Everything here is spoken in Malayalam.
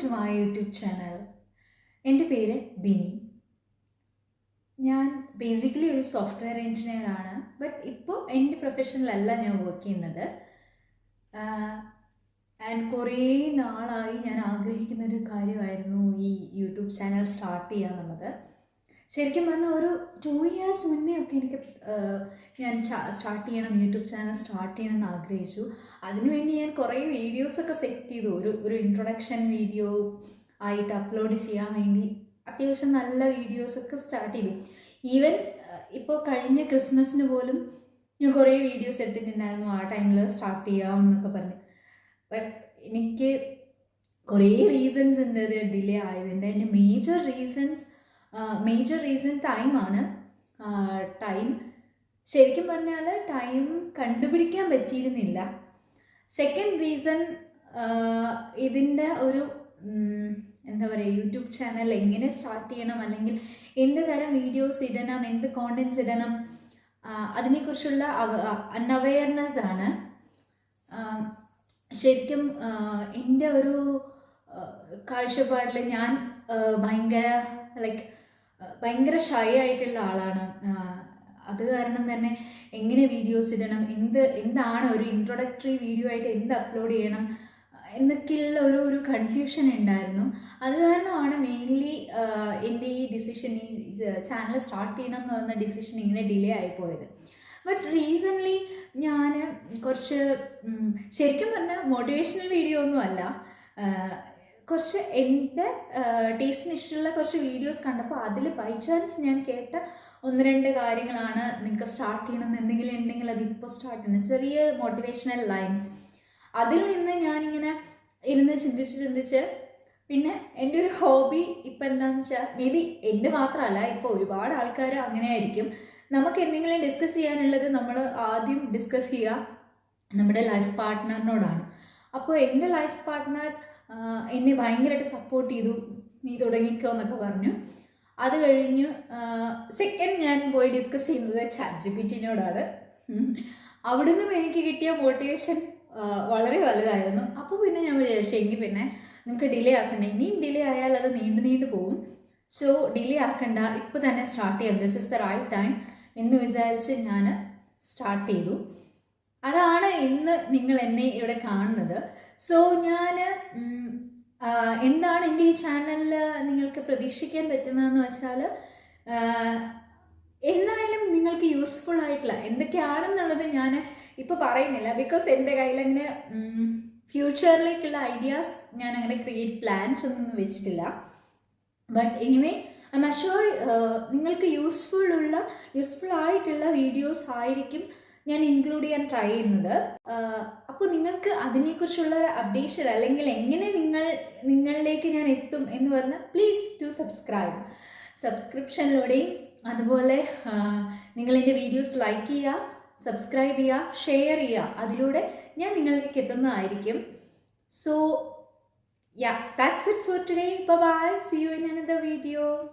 To my YouTube channel. എൻ്റെ പേര് ബിനി. ഞാൻ ബേസിക്കലി ഒരു സോഫ്റ്റ്വെയർ എഞ്ചിനീയർ ആണ്. ബട്ട് ഇപ്പോൾ എൻ്റെ പ്രൊഫഷനിലല്ല ഞാൻ വർക്ക് ചെയ്യുന്നത്. ആൻഡ് കുറേ നാളായി ഞാൻ ആഗ്രഹിക്കുന്ന ഒരു കാര്യമായിരുന്നു ഈ യൂട്യൂബ് ചാനൽ സ്റ്റാർട്ട് ചെയ്യുക എന്നുള്ളത്. ശരിക്കും പറഞ്ഞാൽ ഒരു 2 years മുന്നേ ഒക്കെ എനിക്ക് ഞാൻ സ്റ്റാർട്ട് ചെയ്യണം, യൂട്യൂബ് ചാനൽ സ്റ്റാർട്ട് ചെയ്യണം എന്ന് ആഗ്രഹിച്ചു. അതിനുവേണ്ടി ഞാൻ കുറേ വീഡിയോസൊക്കെ സെറ്റ് ചെയ്തു. ഒരു ഇൻട്രൊഡക്ഷൻ വീഡിയോ ആയിട്ട് അപ്ലോഡ് ചെയ്യാൻ വേണ്ടി അത്യാവശ്യം നല്ല വീഡിയോസൊക്കെ സ്റ്റാർട്ട് ചെയ്തു. ഈവൻ ഇപ്പോൾ കഴിഞ്ഞ ക്രിസ്മസിന് പോലും ഞാൻ കുറേ വീഡിയോസ് എടുത്തിട്ടുണ്ടായിരുന്നു. ആ ടൈമിൽ സ്റ്റാർട്ട് ചെയ്യാം എന്നൊക്കെ പറഞ്ഞ്. ബട്ട് എനിക്ക് കുറേ റീസൺസ് ഉണ്ട് ഇത് ഡിലേ ആയതിൻ്റെ. അതിൻ്റെ മേജർ റീസൺ ടൈമാണ്. ടൈം ശരിക്കും പറഞ്ഞാൽ ടൈം കണ്ടുപിടിക്കാൻ പറ്റിയിരുന്നില്ല. സെക്കൻഡ് റീസൺ, ഇതിൻ്റെ ഒരു എന്താ പറയുക, യൂട്യൂബ് ചാനൽ എങ്ങനെ സ്റ്റാർട്ട് ചെയ്യണം, അല്ലെങ്കിൽ എന്ത് തരം വീഡിയോസ് ഇടണം, എന്ത് കോണ്ടൻറ്റ്സ് ഇടണം, അതിനെക്കുറിച്ചുള്ള അൺഅവെയർനെസ് ആണ്. ശരിക്കും എൻ്റെ ഒരു കാഴ്ചപ്പാടിൽ ഞാൻ ഭയങ്കര ഷൈ ആയിട്ടുള്ള ആളാണ്. അത് കാരണം തന്നെ എങ്ങനെ വീഡിയോസ് ഇടണം, എന്താണ് ഒരു ഇൻട്രൊഡക്ടറി വീഡിയോ ആയിട്ട് എന്ത് അപ്ലോഡ് ചെയ്യണം എന്നൊക്കെയുള്ള ഒരു കൺഫ്യൂഷൻ ഉണ്ടായിരുന്നു. അത് കാരണമാണ് മെയിൻലി എൻ്റെ ഈ ഡിസിഷൻ, ഈ ചാനൽ സ്റ്റാർട്ട് ചെയ്യണം എന്ന് പറഞ്ഞ ഡിസിഷൻ ഇങ്ങനെ ഡിലേ ആയിപ്പോയത്. ബട്ട് റീസെൻ്റ്ലി ഞാൻ കുറച്ച് ശരിക്കും പറഞ്ഞാൽ മോട്ടിവേഷണൽ വീഡിയോ ഒന്നും അല്ല, കുറച്ച് എൻ്റെ ടേസ്റ്റിന് ഇഷ്ടമുള്ള കുറച്ച് വീഡിയോസ് കണ്ടപ്പോൾ അതിൽ ബൈ ചാൻസ് ഞാൻ കേട്ട 1-2 കാര്യങ്ങളാണ്. നിങ്ങൾക്ക് സ്റ്റാർട്ട് ചെയ്യണം എന്തെങ്കിലും ഉണ്ടെങ്കിൽ അതിപ്പോൾ സ്റ്റാർട്ട് ചെയ്യണം, ചെറിയ മോട്ടിവേഷണൽ ലൈൻസ്. അതിൽ നിന്ന് ഞാനിങ്ങനെ ഇരുന്ന് ചിന്തിച്ച് പിന്നെ എൻ്റെ ഒരു ഹോബി ഇപ്പം എന്താണെന്ന് വെച്ചാൽ, മേ ബി എൻ്റെ മാത്രമല്ല, ഇപ്പോൾ ഒരുപാട് ആൾക്കാർ അങ്ങനെ ആയിരിക്കും. നമുക്ക് എന്തെങ്കിലും ഡിസ്കസ് ചെയ്യാനുള്ളത് നമ്മൾ ആദ്യം ഡിസ്കസ് ചെയ്യുക നമ്മുടെ ലൈഫ് പാർട്ട്ണറിനോടാണ്. അപ്പോൾ എൻ്റെ ലൈഫ് പാർട്ട്ണർ എന്നെ ഭയങ്കരമായിട്ട് സപ്പോർട്ട് ചെയ്തു, നീ തുടങ്ങിക്കോ എന്നൊക്കെ പറഞ്ഞു. അത് കഴിഞ്ഞ് സെക്കൻഡ് ഞാൻ പോയി ഡിസ്കസ് ചെയ്യുന്നത് ChatGPTനോടാണ്. അവിടെ നിന്നും എനിക്ക് കിട്ടിയ മോട്ടിവേഷൻ വളരെ വലുതായിരുന്നു. അപ്പോൾ പിന്നെ ഞാൻ വിചാരിച്ചു, എങ്കിൽ പിന്നെ നമുക്ക് ഡിലേ ആക്കണ്ട, ഇനിയും ഡിലേ ആയാൽ അത് നീണ്ടു പോകും. സോ ഡിലേ ആക്കണ്ട, ഇപ്പോൾ തന്നെ സ്റ്റാർട്ട് ചെയ്യാം, this is the right time എന്ന് വിചാരിച്ച് ഞാൻ സ്റ്റാർട്ട് ചെയ്തു. അതാണ് ഇന്ന് നിങ്ങൾ എന്നെ ഇവിടെ കാണുന്നത്. സോ ഞാൻ എന്താണ് എൻ്റെ ഈ ചാനലിൽ നിങ്ങൾക്ക് പ്രതീക്ഷിക്കാൻ പറ്റുന്നതെന്ന് വെച്ചാൽ, എന്തായാലും നിങ്ങൾക്ക് യൂസ്ഫുൾ ആയിട്ടുള്ള എന്തൊക്കെയാണെന്നുള്ളത് ഞാൻ ഇപ്പോൾ പറയുന്നില്ല. ബിക്കോസ് എൻ്റെ കയ്യിലങ്ങനെ ഫ്യൂച്ചറിലേക്കുള്ള ഐഡിയാസ് ഞാൻ അങ്ങനെ ക്രിയേറ്റ് പ്ലാൻസ് ഒന്നും വെച്ചിട്ടില്ല. But anyway I M assure നിങ്ങൾക്ക് യൂസ്ഫുൾ ആയിട്ടുള്ള വീഡിയോസ് ആയിരിക്കും ഞാൻ ഇൻക്ലൂഡ് ചെയ്യാൻ ട്രൈ ചെയ്യുന്നത്. അപ്പോൾ നിങ്ങൾക്ക് അതിനെക്കുറിച്ചുള്ള അപ്ഡേഷൻ, അല്ലെങ്കിൽ എങ്ങനെ നിങ്ങളിലേക്ക് ഞാൻ എത്തും എന്ന് പറഞ്ഞാൽ പ്ലീസ് ഡു സബ്സ്ക്രിപ്ഷനിലൂടെയും അതുപോലെ നിങ്ങൾ എൻ്റെ വീഡിയോസ് ലൈക്ക് ചെയ്യുക, സബ്സ്ക്രൈബ് ചെയ്യുക, ഷെയർ ചെയ്യുക. അതിലൂടെ ഞാൻ നിങ്ങളിലേക്ക് എത്തുന്നതായിരിക്കും. So yeah, that's it for today. Bye bye. See you in another video.